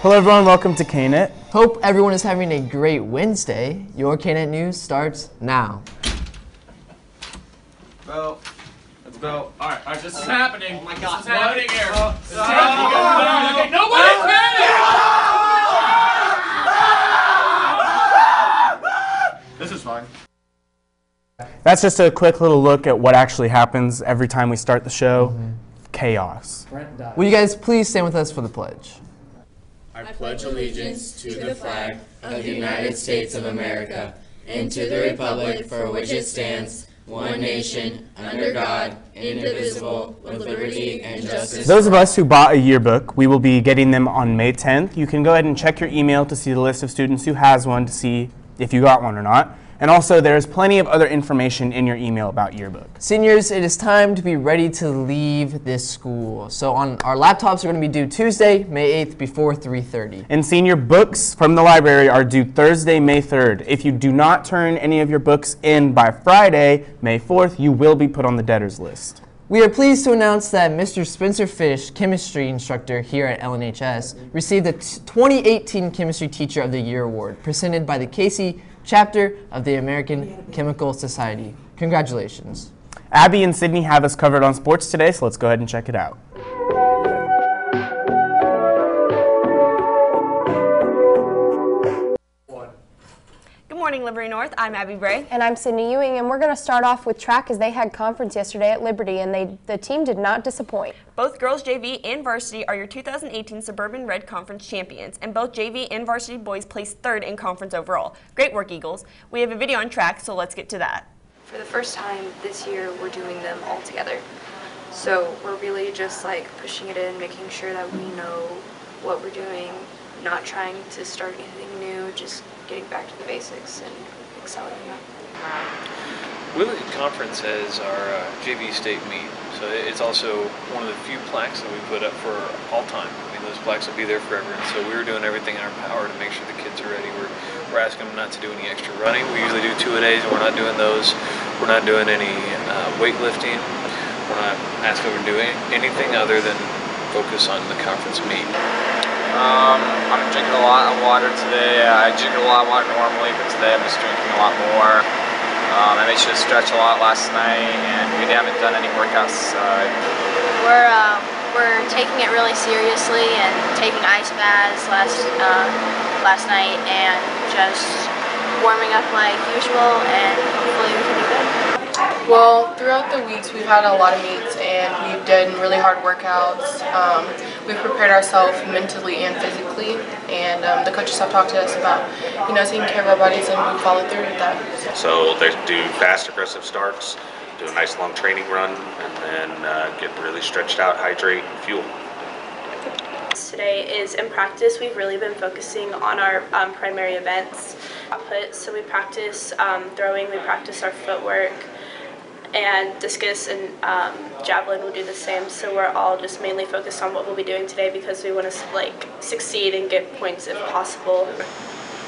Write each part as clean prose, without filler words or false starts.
Hello everyone, welcome to KNET. Hope everyone is having a great Wednesday. Your KNET News starts now. Bell. Let's go. Alright, this is happening. Oh my God. This is happening here. This is happening. Okay, nobody's panic! This is fine. That's just a quick little look at what actually happens every time we start the show. Chaos. Will you guys please stand with us for the pledge? I pledge allegiance to the flag of the United States of America and to the republic for which it stands, one nation, under God, indivisible, with liberty and justice. Those of us who bought a yearbook, we will be getting them on May 10th. You can go ahead and check your email to see the list of students who has one to see if you got one or not. And also, there's plenty of other information in your email about yearbook. Seniors, it is time to be ready to leave this school. So on our laptops are going to be due Tuesday, May 8th before 3:30. And senior books from the library are due Thursday, May 3rd. If you do not turn any of your books in by Friday, May 4th, you will be put on the debtors list. We are pleased to announce that Mr. Spencer Fish, chemistry instructor here at LNHS, received the 2018 Chemistry Teacher of the Year Award, presented by the Casey chapter of the American Chemical Society. Congratulations. Abby and Sydney have us covered on sports today, so let's go ahead and check it out. Good morning, Liberty North. I'm Abby Bray. And I'm Sydney Ewing, and we're going to start off with track as they had conference yesterday at Liberty, and the team did not disappoint. Both girls JV and varsity are your 2018 Suburban Red Conference champions, and both JV and varsity boys placed third in conference overall. Great work, Eagles. We have a video on track, so let's get to that. For the first time this year, we're doing them all together. So we're really just like pushing it in, making sure that we know what we're doing, not trying to start anything new, just getting back to the basics and excelling in that. Willett Conference has our JV state meet, so it's also one of the few plaques that we put up for all time. I mean, those plaques will be there forever, and so we were doing everything in our power to make sure the kids are ready. We're asking them not to do any extra running. We usually do 2-a-days, and we're not doing those. We're not doing any weightlifting. We're not asking them to do anything other than focus on the conference meet. I'm drinking a lot of water today. I drink a lot of water normally, but today I'm just drinking a lot more. I made sure to stretch a lot last night, and we haven't done any workouts. We're taking it really seriously and taking ice baths last night and just warming up like usual, and hopefully we can do good. Well, throughout the weeks we've had a lot of meets and we've done really hard workouts. We've prepared ourselves mentally and physically, and the coaches have talked to us about, taking care of our bodies, and we follow through with that. So they do fast, aggressive starts, do a nice long training run, and then get really stretched out, hydrate, and fuel. Today is in practice. We've really been focusing on our primary events. So we practice throwing, we practice our footwork, and discus and javelin will do the same. So we're all just mainly focused on what we'll be doing today because we want to succeed and get points if possible.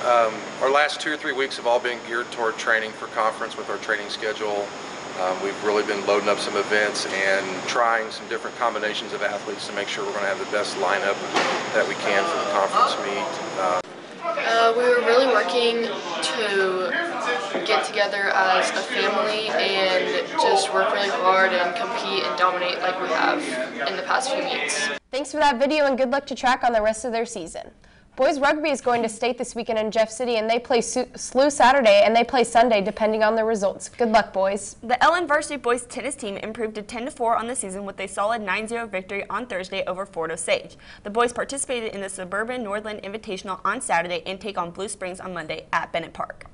Our last 2 or 3 weeks have all been geared toward training for conference with our training schedule. We've really been loading up some events and trying some different combinations of athletes to make sure we're going to have the best lineup that we can for the conference meet. We were really working to get together as a family and just work really hard and compete and dominate like we have in the past few meets. Thanks for that video, and good luck to track on the rest of their season. Boys rugby is going to state this weekend in Jeff City, and they play SLU Saturday and they play Sunday depending on the results. Good luck, boys. The LN Varsity boys tennis team improved to 10-4 on the season with a solid 9-0 victory on Thursday over Fort Osage. The boys participated in the Suburban Northland Invitational on Saturday and take on Blue Springs on Monday at Bennett Park.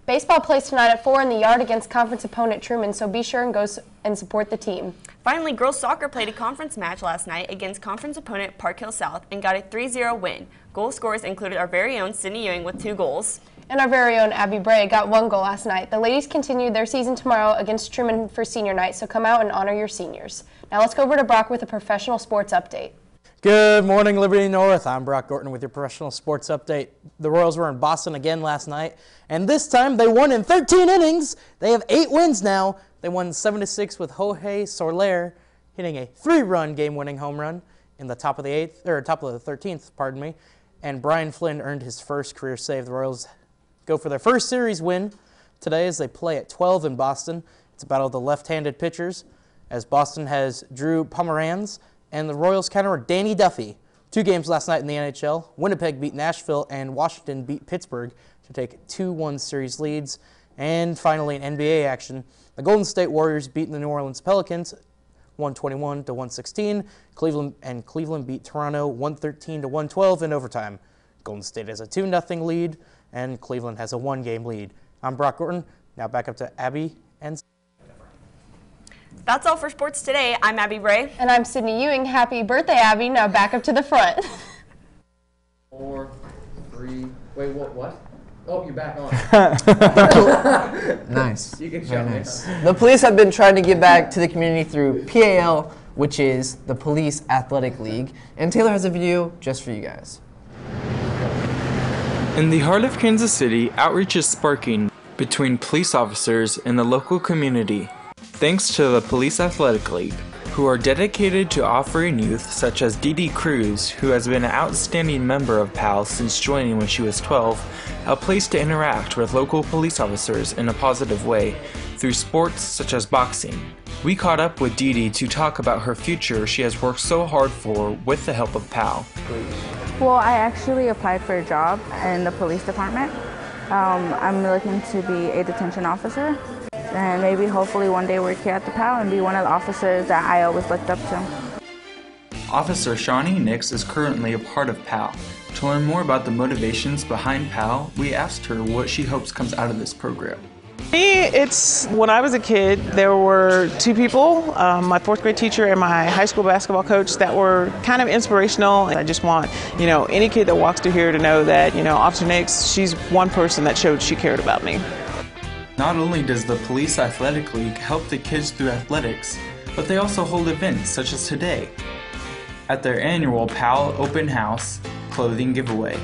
Baseball plays tonight at 4 in the yard against conference opponent Truman, so be sure and go and support the team. Finally, girls soccer played a conference match last night against conference opponent Park Hill South and got a 3-0 win. Goal scorers included our very own Sydney Ewing with 2 goals. And our very own Abby Bray got 1 goal last night. The ladies continue their season tomorrow against Truman for senior night, so come out and honor your seniors. Now let's go over to Brock with a professional sports update. Good morning, Liberty North. I'm Brock Gorton with your professional sports update. The Royals were in Boston again last night, and this time they won in 13 innings. They have 8 wins now. They won 7-6 with Jorge Soler hitting a 3-run game-winning home run in the top of the 13th, pardon me. and Brian Flynn earned his first career save. The Royals go for their first series win today as they play at 12 in Boston. It's a battle of the left-handed pitchers, as Boston has Drew Pomeranz and the Royals counter Danny Duffy. 2 games last night in the NHL. Winnipeg beat Nashville and Washington beat Pittsburgh to take 2-1 series leads. And finally in NBA action, the Golden State Warriors beat the New Orleans Pelicans 121-116. Cleveland beat Toronto 113-112 in overtime. Golden State has a 2-0 lead, and Cleveland has a 1-game lead. I'm Brock Gordon. Now back up to Abby and. That's all for sports today. I'm Abby Bray. And I'm Sydney Ewing. Happy birthday, Abby. Now back up to the front. 4, 3. Wait, what? Oh, you're back on. Nice. You can show me. Nice. The police have been trying to give back to the community through PAL, which is the Police Athletic League. And Taylor has a video just for you guys. In the heart of Kansas City, outreach is sparking between police officers and the local community, thanks to the Police Athletic League, who are dedicated to offering youth such as Dee Dee Cruz, who has been an outstanding member of PAL since joining when she was 12, a place to interact with local police officers in a positive way through sports such as boxing. We caught up with Dee Dee to talk about her future she has worked so hard for with the help of PAL. Well, I actually applied for a job in the police department. I'm looking to be a detention officer and maybe hopefully one day work here at the PAL and be one of the officers that I always looked up to. Officer Shawnee Nix is currently a part of PAL. To learn more about the motivations behind PAL, we asked her what she hopes comes out of this program. It's when I was a kid, there were 2 people, my 4th grade teacher and my high school basketball coach, that were kind of inspirational. I just want, any kid that walks through here to know that, Officer Nix, she's one person that showed she cared about me. Not only does the Police Athletic League help the kids through athletics, but they also hold events such as today at their annual PAL Open House clothing giveaway,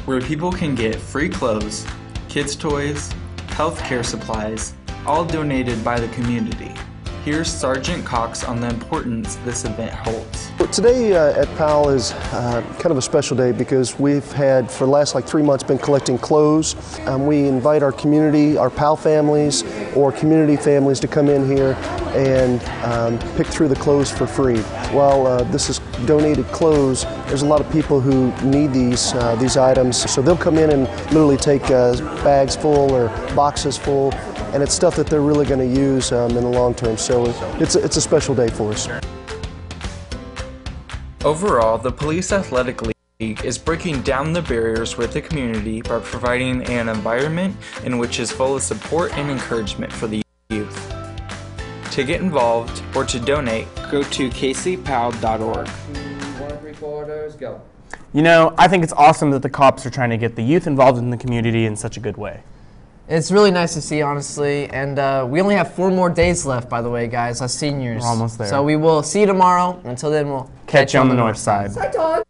where people can get free clothes, kids' toys, healthcare supplies, all donated by the community. Here's Sergeant Cox on the importance this event holds. Today at PAL is kind of a special day because we've had, for the last 3 months, been collecting clothes. We invite our community, our PAL families, or community families to come in here and pick through the clothes for free. While this is donated clothes, there's a lot of people who need these items, so they'll come in and literally take bags full or boxes full, and it's stuff that they're really going to use in the long term. So it's a special day for us. Overall, the Police Athletic League is breaking down the barriers with the community by providing an environment in which is full of support and encouragement for the youth. To get involved or to donate, go to kcpal.org. 1 3/4, go. I think it's awesome that the cops are trying to get the youth involved in the community in such a good way. It's really nice to see, honestly, and we only have 4 more days left, by the way, guys, as seniors. We're almost there. So we will see you tomorrow. Until then, we'll catch you on the north side. Bye, Todd.